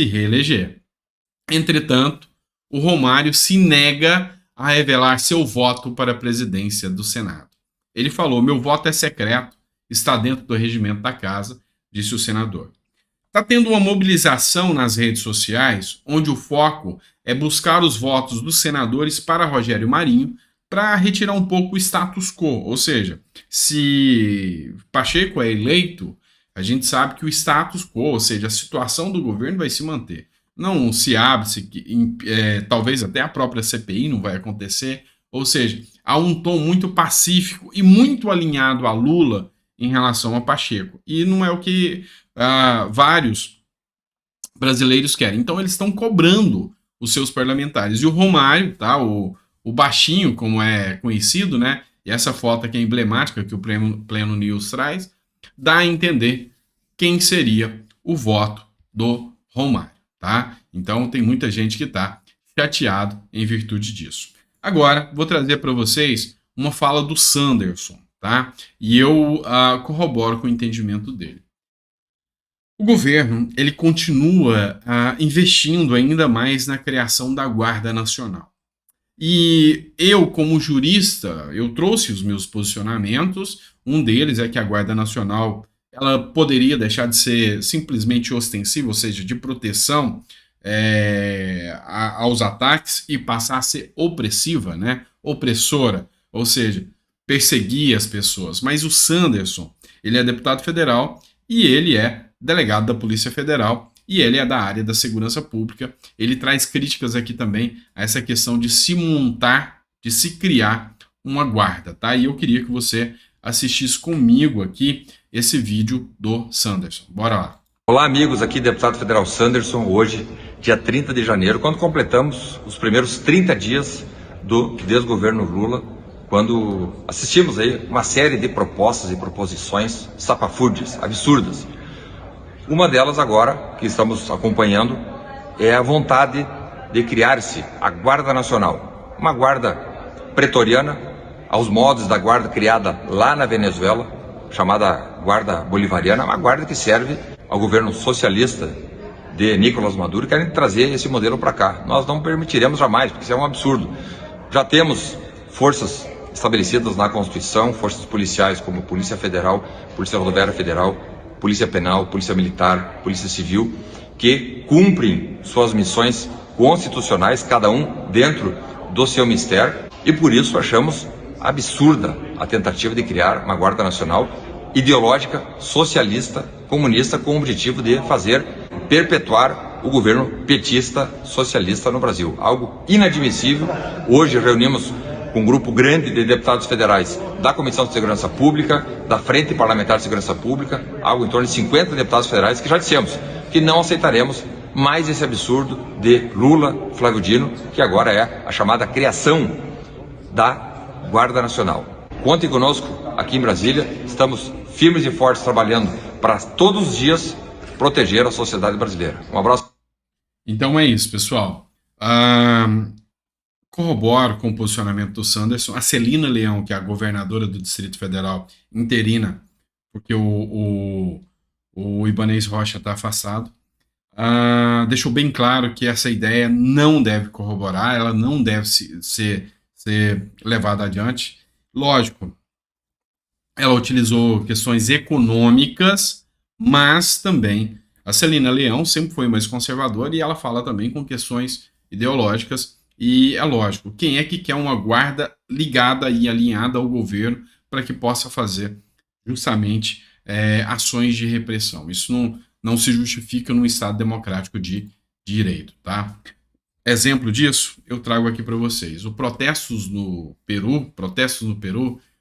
se reeleger. Entretanto, o Romário se nega a revelar seu voto para a presidência do Senado. Ele falou: meu voto é secreto, está dentro do regimento da casa, disse o senador. Está tendo uma mobilização nas redes sociais, onde o foco é buscar os votos dos senadores para Rogério Marinho, para retirar um pouco o status quo. Ou seja, se Pacheco é eleito, a gente sabe que o status quo, ou seja, a situação do governo vai se manter. Não se abre, talvez até a própria CPI não vai acontecer. Ou seja, há um tom muito pacífico e muito alinhado a Lula em relação a Pacheco. E não é o que vários brasileiros querem. Então eles estão cobrando os seus parlamentares. E o Romário, tá, o baixinho, como é conhecido, né? E essa foto aqui é emblemática que o Pleno News traz, dá a entender quem seria o voto do Romário, tá? Então tem muita gente que está chateado em virtude disso. Agora, vou trazer para vocês uma fala do Sanderson, tá? E eu corroboro com o entendimento dele. O governo, ele continua investindo ainda mais na criação da Guarda Nacional. E eu, como jurista, eu trouxe os meus posicionamentos. Um deles é que a Guarda Nacional ela poderia deixar de ser simplesmente ostensiva, ou seja, de proteção aos ataques, e passar a ser opressiva, né? Opressora, ou seja, perseguir as pessoas. Mas o Sanderson, ele é deputado federal e ele é delegado da Polícia Federal e ele é da área da segurança pública. Ele traz críticas aqui também a essa questão de se montar, de se criar uma guarda, tá? E eu queria que você assistisse comigo aqui esse vídeo do Sanderson. Bora lá. Olá, amigos, aqui deputado federal Sanderson, hoje, dia 30 de janeiro, quando completamos os primeiros 30 dias do desgoverno Lula, quando assistimos aí uma série de propostas e proposições estapafúrdias, absurdas. Uma delas agora, que estamos acompanhando, é a vontade de criar-se a Guarda Nacional, uma guarda pretoriana, aos modos da guarda criada lá na Venezuela, chamada Guarda Bolivariana, uma guarda que serve ao governo socialista de Nicolás Maduro, querem trazer esse modelo para cá. Nós não permitiremos jamais, porque isso é um absurdo. Já temos forças estabelecidas na Constituição, forças policiais como Polícia Federal, Polícia Rodoviária Federal, Polícia Penal, Polícia Militar, Polícia Civil, que cumprem suas missões constitucionais, cada um dentro do seu mistério, e por isso achamos absurda a tentativa de criar uma Guarda Nacional ideológica, socialista, comunista, com o objetivo de perpetuar o governo petista socialista no Brasil. Algo inadmissível. Hoje reunimos com um grupo grande de deputados federais da Comissão de Segurança Pública, da Frente Parlamentar de Segurança Pública, algo em torno de 50 deputados federais, que já dissemos que não aceitaremos mais esse absurdo de Lula, Flávio Dino, que agora é a chamada criação da Guarda Nacional. Contem conosco aqui em Brasília, estamos firmes e fortes trabalhando para todos os dias proteger a sociedade brasileira. Um abraço. Então é isso, pessoal. Corroboro com o posicionamento do Sanderson. A Celina Leão, que é a governadora do Distrito Federal interina, porque o Ibanez Rocha está afastado, deixou bem claro que essa ideia não deve corroborar, ela não deve ser levada adiante. Lógico, ela utilizou questões econômicas, mas também a Celina Leão sempre foi mais conservadora e ela fala também com questões ideológicas. E é lógico, quem é que quer uma guarda ligada e alinhada ao governo para que possa fazer justamente ações de repressão? Isso não se justifica num Estado democrático de direito, tá? Exemplo disso, eu trago aqui para vocês. Os protestos no Peru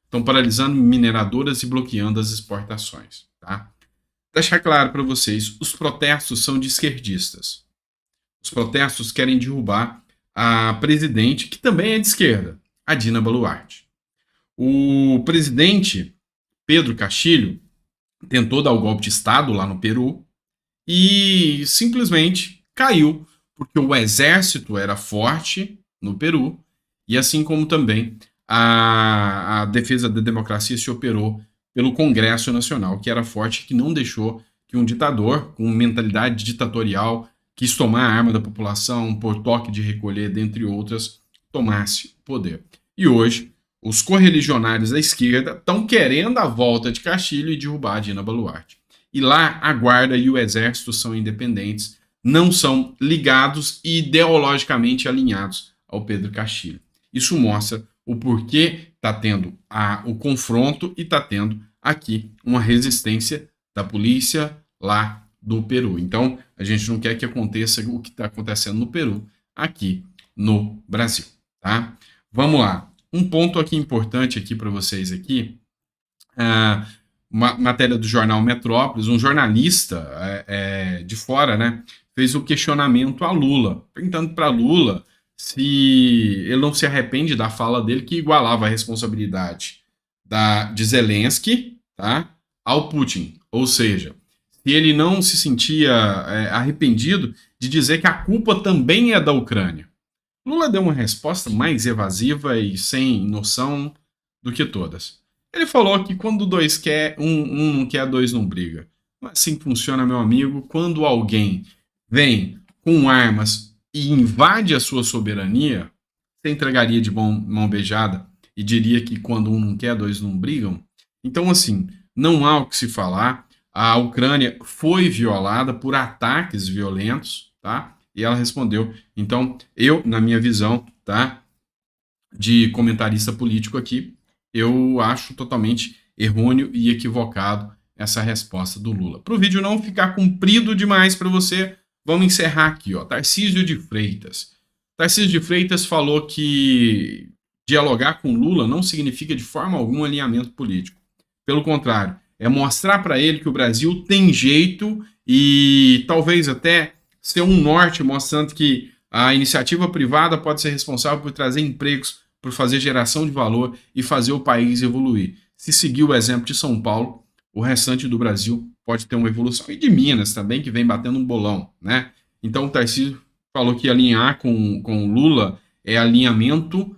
estão paralisando mineradoras e bloqueando as exportações, tá? Deixar claro para vocês, os protestos são de esquerdistas. Os protestos querem derrubar a presidente, que também é de esquerda, a Dina Boluarte. O presidente Pedro Castillo tentou dar o golpe de Estado lá no Peru e simplesmente caiu, porque o exército era forte no Peru e assim como também a defesa da democracia se operou pelo Congresso Nacional, que era forte, que não deixou que um ditador com mentalidade ditatorial, quis tomar a arma da população, por toque de recolher, dentre outras, tomasse o poder. E hoje, os correligionários da esquerda estão querendo a volta de Castilho e derrubar a Dina Boluarte. E lá a guarda e o exército são independentes, não são ligados e ideologicamente alinhados ao Pedro Castilho. Isso mostra o porquê está tendo o confronto e está tendo aqui uma resistência da polícia lá do Peru. Então, a gente não quer que aconteça o que está acontecendo no Peru aqui no Brasil, tá? Vamos lá. Um ponto aqui importante aqui para vocês aqui, uma matéria do jornal Metrópolis, um jornalista de fora, né, fez um questionamento a Lula, perguntando para Lula se ele não se arrepende da fala dele que igualava a responsabilidade de Zelensky, tá, ao Putin. Ou seja, se ele não se sentia arrependido de dizer que a culpa também é da Ucrânia. Lula deu uma resposta mais evasiva e sem noção do que todas. Ele falou que quando dois quer, um não quer, dois não briga. Não é assim que funciona, meu amigo. Quando alguém vem com armas e invade a sua soberania, você entregaria de mão beijada e diria que quando um não quer, dois não brigam? Então, assim, não há o que se falar. A Ucrânia foi violada por ataques violentos, tá? E ela respondeu. Então, eu, na minha visão, tá, de comentarista político aqui, eu acho totalmente errôneo e equivocado essa resposta do Lula. Para o vídeo não ficar comprido demais para você, vamos encerrar aqui, ó. Tarcísio de Freitas. Tarcísio de Freitas falou que dialogar com Lula não significa de forma alguma alinhamento político. Pelo contrário, é mostrar para ele que o Brasil tem jeito e talvez até ser um norte, mostrando que a iniciativa privada pode ser responsável por trazer empregos, por fazer geração de valor e fazer o país evoluir. Se seguir o exemplo de São Paulo, o restante do Brasil pode ter uma evolução. E de Minas também, que vem batendo um bolão, né? Então o Tarcísio falou que alinhar com o Lula é alinhamento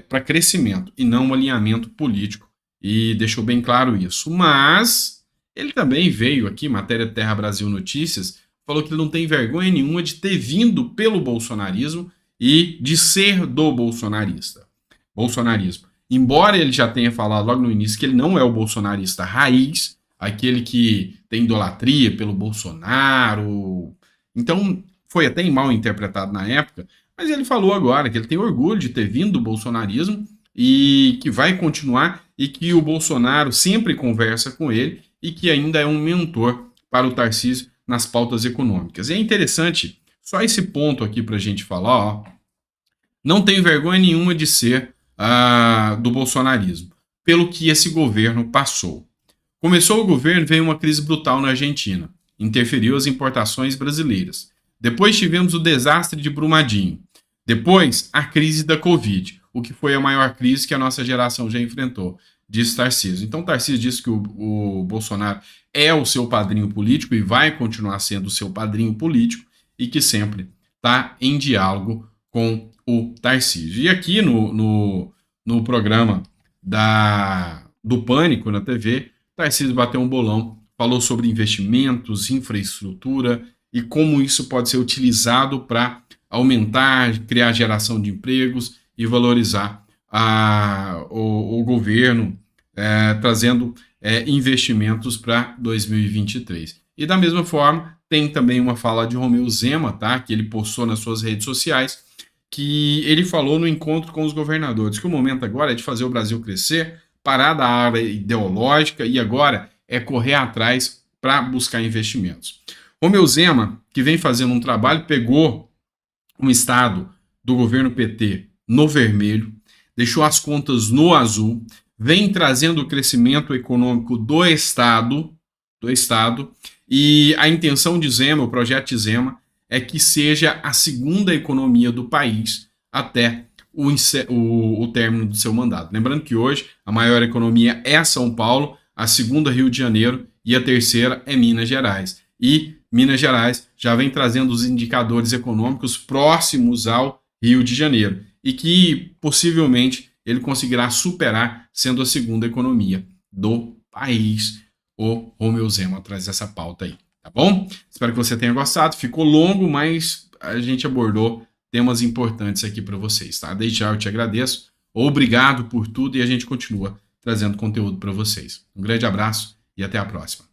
para crescimento e não um alinhamento político. E deixou bem claro isso. Mas ele também veio aqui, matéria Terra Brasil Notícias, falou que ele não tem vergonha nenhuma de ter vindo pelo bolsonarismo e de ser do bolsonarismo. Embora ele já tenha falado logo no início que ele não é o bolsonarista raiz, aquele que tem idolatria pelo Bolsonaro. Então, foi até mal interpretado na época, mas ele falou agora que ele tem orgulho de ter vindo do bolsonarismo e que vai continuar e que o Bolsonaro sempre conversa com ele e que ainda é um mentor para o Tarcísio nas pautas econômicas. E é interessante, só esse ponto aqui para a gente falar, ó, não tenho vergonha nenhuma de ser do bolsonarismo, pelo que esse governo passou. Começou o governo, veio uma crise brutal na Argentina, interferiu as importações brasileiras. Depois tivemos o desastre de Brumadinho. Depois, a crise da Covid, o que foi a maior crise que a nossa geração já enfrentou, disse Tarcísio. Então, Tarcísio disse que o Bolsonaro é o seu padrinho político e vai continuar sendo o seu padrinho político e que sempre está em diálogo com o Tarcísio. E aqui no programa do Pânico na TV, Tarcísio bateu um bolão, falou sobre investimentos, infraestrutura e como isso pode ser utilizado para aumentar, criar geração de empregos e valorizar o governo, trazendo investimentos para 2023. E da mesma forma, tem também uma fala de Romeu Zema, tá, que ele postou nas suas redes sociais, que ele falou no encontro com os governadores, que o momento agora é de fazer o Brasil crescer, parar da área ideológica e agora é correr atrás para buscar investimentos. Romeu Zema, que vem fazendo um trabalho, pegou um estado do governo PT no vermelho, deixou as contas no azul, vem trazendo o crescimento econômico do estado, e a intenção de Zema, o projeto de Zema, é que seja a segunda economia do país até o término do seu mandato. Lembrando que hoje a maior economia é São Paulo, a segunda Rio de Janeiro e a terceira é Minas Gerais. E Minas Gerais já vem trazendo os indicadores econômicos próximos ao Rio de Janeiro e que possivelmente ele conseguirá superar sendo a segunda economia do país. O Romeu Zema traz essa pauta aí. Tá bom? Espero que você tenha gostado. Ficou longo, mas a gente abordou temas importantes aqui para vocês, tá? Desde já eu te agradeço. Obrigado por tudo e a gente continua trazendo conteúdo para vocês. Um grande abraço e até a próxima.